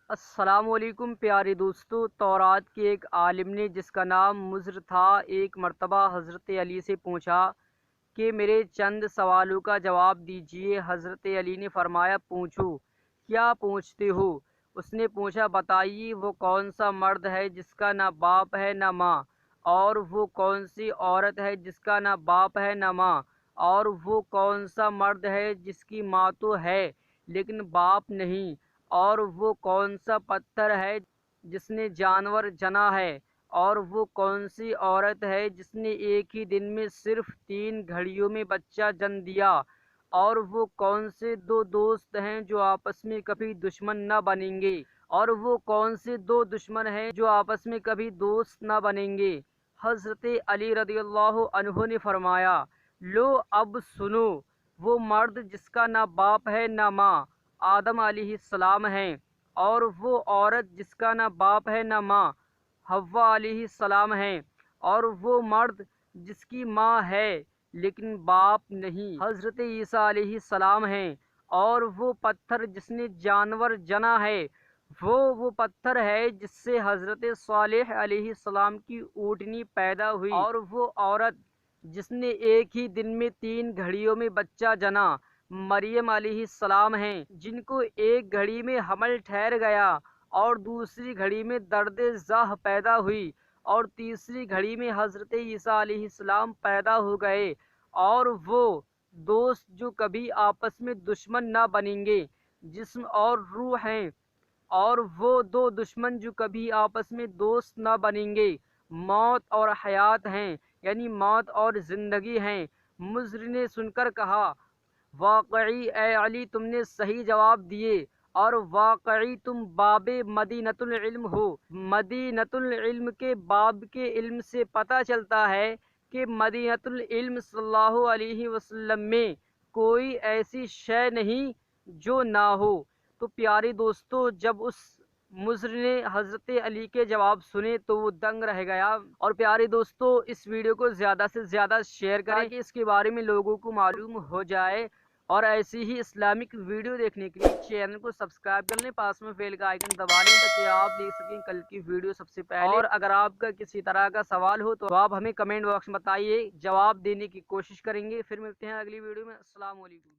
السلام علیکم پیارے دوستو، تورات کے ایک عالم نے جس کا نام مضر تھا، ایک مرتبہ حضرت علی سے پوچھا کہ میرے چند سوالوں کا جواب دیجئے۔ حضرت علی نے فرمایا پوچھو، کیا پوچھتے ہو؟ اس نے پوچھا بتائیے وہ کون سا مرد ہے جس کا نہ باپ ہے نہ ماں، اور وہ کون سی عورت ہے جس کا نہ باپ ہے نہ ماں، اور وہ کون سا مرد ہے جس کی ماں تو ہے لیکن باپ نہیں، اور وہ کون سا پتھر ہے جس نے جانور جنا ہے، اور وہ کون سی عورت ہے جس نے ایک ہی دن میں صرف 3 گھڑیوں میں بچہ جن دیا، اور وہ کون سے 2 دوست ہیں جو آپس میں کبھی دشمن نہ بنیں گے، اور وہ کون سے 2 دشمن ہیں جو آپس میں کبھی دوست نہ بنیں گے۔ حضرت علی رضی اللہ عنہ نے فرمایا لو اب سنو، وہ مرد جس کا نہ باپ ہے نہ ماں آدم علیہ السلام ہیں، اور وہ عورت جس کا نہ باپ ہے نہ ماں حوا علیہ السلام ہیں، اور وہ مرد جس کی ماں ہے لیکن باپ نہیں حضرت عیسیٰ علیہ السلام ہیں، اور وہ پتھر جس نے جانور جنا ہے وہ پتھر ہے جس سے حضرت صالح علیہ السلام کی اونٹنی پیدا ہوئی، اور وہ عورت جس نے ایک ہی دن میں 3 گھڑیوں میں بچہ جنا مریم علیہ السلام ہیں، جن کو ایک گھڑی میں حمل ٹھہر گیا اور دوسری گھڑی میں درد زاہ پیدا ہوئی، اور تیسری گھڑی میں حضرت عیسیٰ علیہ السلام پیدا ہو گئے، اور وہ دوست جو کبھی آپس میں دشمن نہ بنیں گے، جسم اور روح ہیں، اور وہ 2 دشمن جو کبھی آپس میں دوست نہ بنیں گے، موت اور حیات ہیں، یعنی موت اور زندگی ہیں۔ مضر نے سن کر کہا واقعی اے علی تم نے صحیح جواب دیے، اور واقعی تم باب مدینۃ العلم ہو۔ مدینۃ العلم کے باب کے علم سے پتہ چلتا ہے کہ مدینۃ العلم صلی اللہ علیہ وسلم میں کوئی ایسی شے نہیں جو نہ ہو۔ تو پیارے دوستو، جب اس مضر نے حضرت علی کے جواب سنے تو وہ دنگ رہ گیا۔ اور پیارے دوستو، اس ویڈیو کو زیادہ سے زیادہ شیئر کریں تاکہ اس کے بارے میں لوگوں کو معلوم ہو جائے، اور ایسی ہی اسلامک ویڈیو دیکھنے کے لیے چینل کو سبسکرائب کر لیں، پاس میں بیل کا آئیکن دبا لیں تاکہ آپ دیکھ سکیں کل کی ویڈیو سب سے پہلے۔ اور اگر آپ کا کسی طرح کا سوال ہو تو آپ ہمیں کمنٹ باکس میں بتائیے، جواب دینے کی کوشش کریں گے۔ پھر ملتے ہیں اگلی ویڈیو میں۔ السلام علیکم۔